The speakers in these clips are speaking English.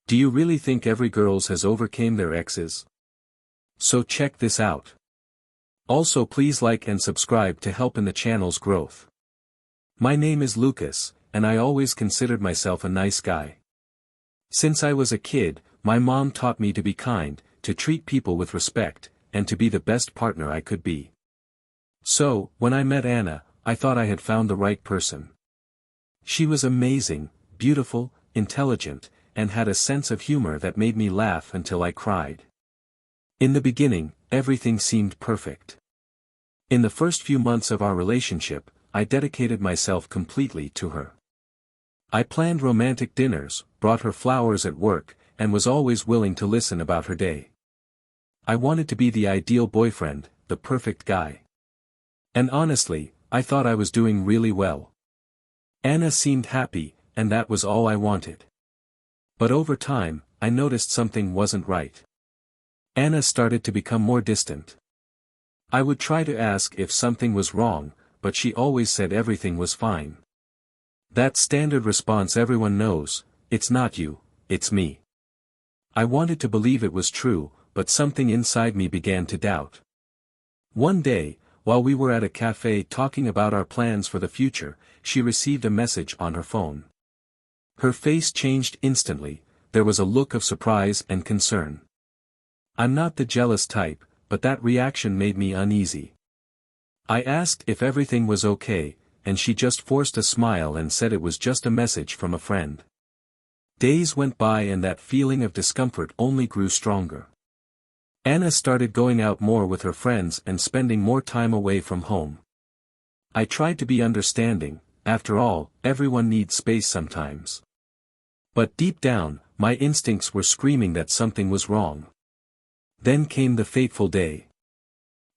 Do you really think every girls has overcame their exes? So check this out. Also please like and subscribe to help in the channel's growth. My name is Lucas, and I always considered myself a nice guy. Since I was a kid, my mom taught me to be kind, to treat people with respect, and to be the best partner I could be. So, when I met Anna, I thought I had found the right person. She was amazing, beautiful, intelligent, and had a sense of humor that made me laugh until I cried. In the beginning, everything seemed perfect. In the first few months of our relationship, I dedicated myself completely to her. I planned romantic dinners, brought her flowers at work, and was always willing to listen about her day. I wanted to be the ideal boyfriend, the perfect guy. And honestly, I thought I was doing really well. Anna seemed happy, and that was all I wanted. But over time, I noticed something wasn't right. Anna started to become more distant. I would try to ask if something was wrong, but she always said everything was fine. That standard response everyone knows, it's not you, it's me. I wanted to believe it was true, but something inside me began to doubt. One day, while we were at a cafe talking about our plans for the future, she received a message on her phone. Her face changed instantly, there was a look of surprise and concern. I'm not the jealous type, but that reaction made me uneasy. I asked if everything was okay, and she just forced a smile and said it was just a message from a friend. Days went by and that feeling of discomfort only grew stronger. Anna started going out more with her friends and spending more time away from home. I tried to be understanding, after all, everyone needs space sometimes. But deep down, my instincts were screaming that something was wrong. Then came the fateful day.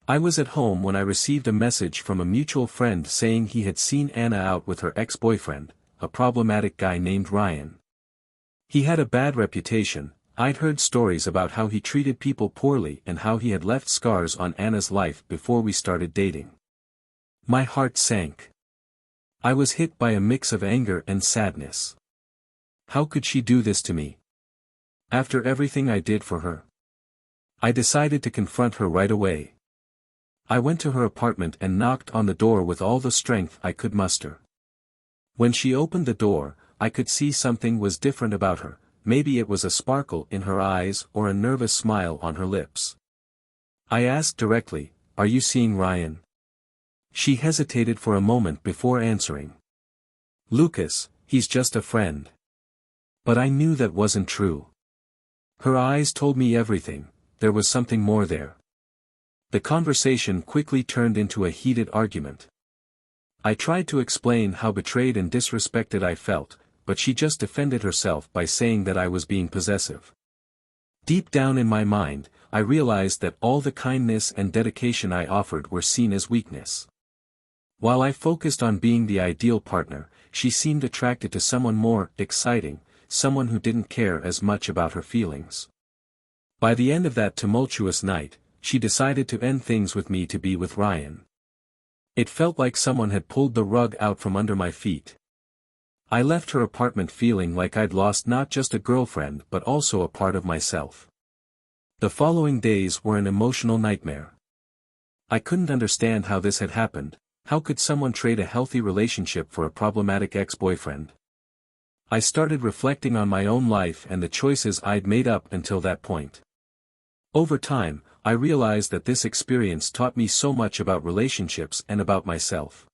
I was at home when I received a message from a mutual friend saying he had seen Anna out with her ex-boyfriend, a problematic guy named Ryan. He had a bad reputation. I'd heard stories about how he treated people poorly and how he had left scars on Anna's life before we started dating. My heart sank. I was hit by a mix of anger and sadness. How could she do this to me? After everything I did for her. I decided to confront her right away. I went to her apartment and knocked on the door with all the strength I could muster. When she opened the door, I could see something was different about her, maybe it was a sparkle in her eyes or a nervous smile on her lips. I asked directly, "Are you seeing Ryan?" She hesitated for a moment before answering. "Lucas, he's just a friend." But I knew that wasn't true. Her eyes told me everything, there was something more there. The conversation quickly turned into a heated argument. I tried to explain how betrayed and disrespected I felt, but she just defended herself by saying that I was being possessive. Deep down in my mind, I realized that all the kindness and dedication I offered were seen as weakness. While I focused on being the ideal partner, she seemed attracted to someone more exciting, someone who didn't care as much about her feelings. By the end of that tumultuous night, she decided to end things with me to be with Ryan. It felt like someone had pulled the rug out from under my feet. I left her apartment feeling like I'd lost not just a girlfriend but also a part of myself. The following days were an emotional nightmare. I couldn't understand how this had happened. How could someone trade a healthy relationship for a problematic ex-boyfriend? I started reflecting on my own life and the choices I'd made up until that point. Over time, I realized that this experience taught me so much about relationships and about myself.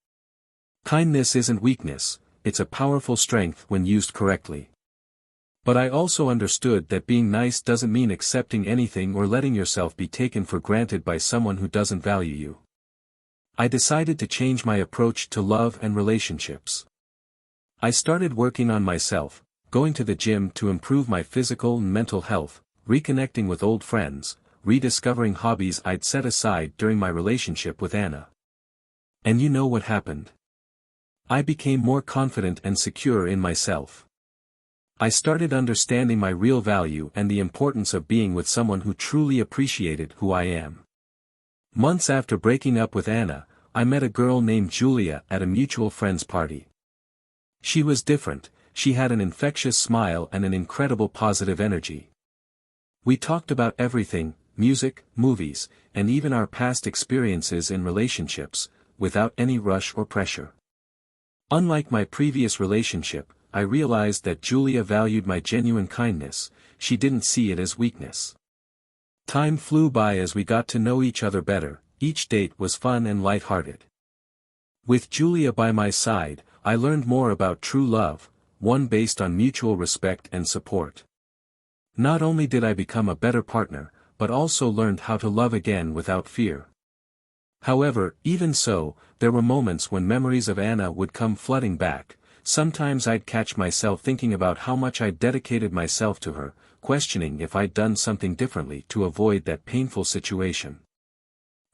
Kindness isn't weakness, it's a powerful strength when used correctly. But I also understood that being nice doesn't mean accepting anything or letting yourself be taken for granted by someone who doesn't value you. I decided to change my approach to love and relationships. I started working on myself, going to the gym to improve my physical and mental health, reconnecting with old friends, rediscovering hobbies I'd set aside during my relationship with Anna. And you know what happened? I became more confident and secure in myself. I started understanding my real value and the importance of being with someone who truly appreciated who I am. Months after breaking up with Anna, I met a girl named Julia at a mutual friend's party. She was different, she had an infectious smile and an incredible positive energy. We talked about everything, music, movies, and even our past experiences in relationships, without any rush or pressure. Unlike my previous relationship, I realized that Julia valued my genuine kindness. She didn't see it as weakness. Time flew by as we got to know each other better. Each date was fun and light-hearted. With Julia by my side, I learned more about true love, one based on mutual respect and support. Not only did I become a better partner, but also learned how to love again without fear. However, even so, there were moments when memories of Anna would come flooding back. Sometimes I'd catch myself thinking about how much I'd dedicated myself to her, questioning if I'd done something differently to avoid that painful situation.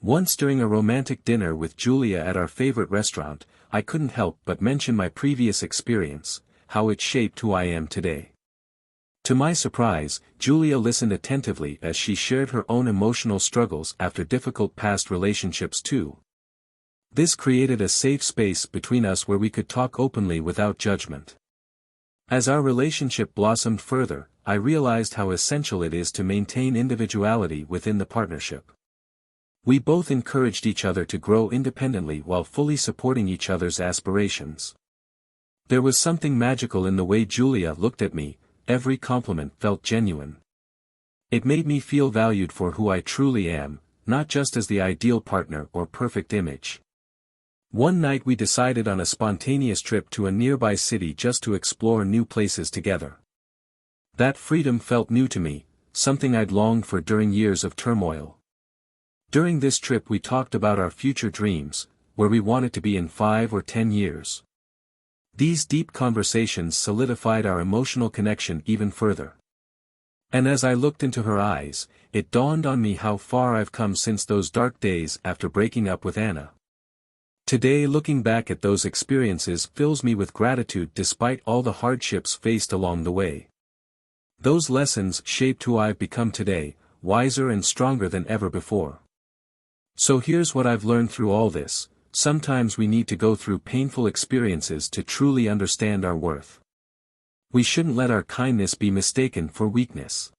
Once during a romantic dinner with Julia at our favorite restaurant, I couldn't help but mention my previous experience, how it shaped who I am today. To my surprise, Julia listened attentively as she shared her own emotional struggles after difficult past relationships too. This created a safe space between us where we could talk openly without judgment. As our relationship blossomed further, I realized how essential it is to maintain individuality within the partnership. We both encouraged each other to grow independently while fully supporting each other's aspirations. There was something magical in the way Julia looked at me. Every compliment felt genuine. It made me feel valued for who I truly am, not just as the ideal partner or perfect image. One night we decided on a spontaneous trip to a nearby city just to explore new places together. That freedom felt new to me, something I'd longed for during years of turmoil. During this trip we talked about our future dreams, where we wanted to be in 5 or 10 years. These deep conversations solidified our emotional connection even further. And as I looked into her eyes, it dawned on me how far I've come since those dark days after breaking up with Anna. Today, looking back at those experiences fills me with gratitude despite all the hardships faced along the way. Those lessons shaped who I've become today, wiser and stronger than ever before. So here's what I've learned through all this. Sometimes we need to go through painful experiences to truly understand our worth. We shouldn't let our kindness be mistaken for weakness.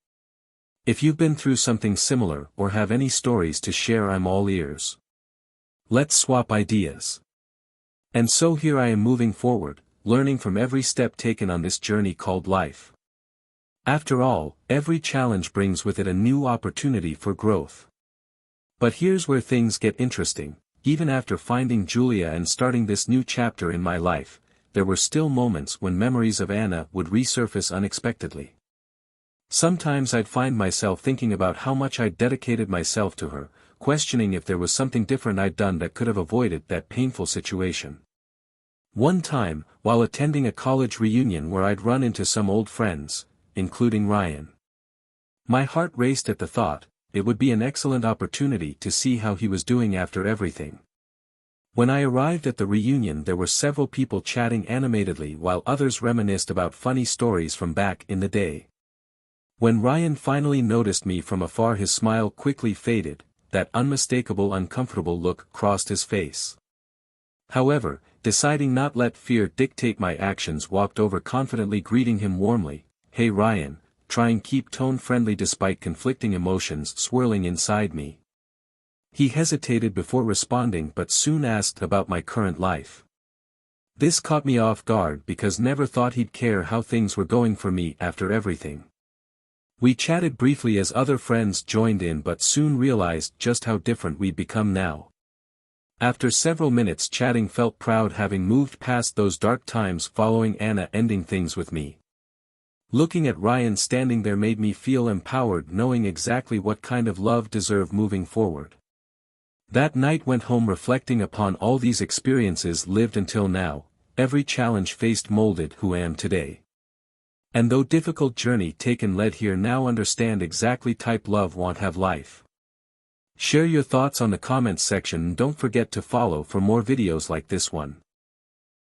If you've been through something similar or have any stories to share, I'm all ears. Let's swap ideas. And so here I am moving forward, learning from every step taken on this journey called life. After all, every challenge brings with it a new opportunity for growth. But here's where things get interesting. Even after finding Julia and starting this new chapter in my life, there were still moments when memories of Anna would resurface unexpectedly. Sometimes I'd find myself thinking about how much I'd dedicated myself to her, questioning if there was something different I'd done that could have avoided that painful situation. One time, while attending a college reunion where I'd run into some old friends, including Ryan. My heart raced at the thought. It would be an excellent opportunity to see how he was doing after everything. When I arrived at the reunion, there were several people chatting animatedly while others reminisced about funny stories from back in the day. When Ryan finally noticed me from afar, his smile quickly faded, that unmistakable uncomfortable look crossed his face. However, deciding not let fear dictate my actions, walked over confidently, greeting him warmly. "Hey Ryan," trying keep tone friendly despite conflicting emotions swirling inside me. He hesitated before responding but soon asked about my current life. This caught me off guard because never thought he'd care how things were going for me after everything. We chatted briefly as other friends joined in but soon realized just how different we'd become now. After several minutes chatting, felt proud having moved past those dark times following Anna ending things with me. Looking at Ryan standing there made me feel empowered, knowing exactly what kind of love deserved moving forward. That night went home reflecting upon all these experiences lived until now, every challenge faced molded who I am today. And though difficult journey taken led here, now understand exactly type love want have life. Share your thoughts on the comments section and don't forget to follow for more videos like this one.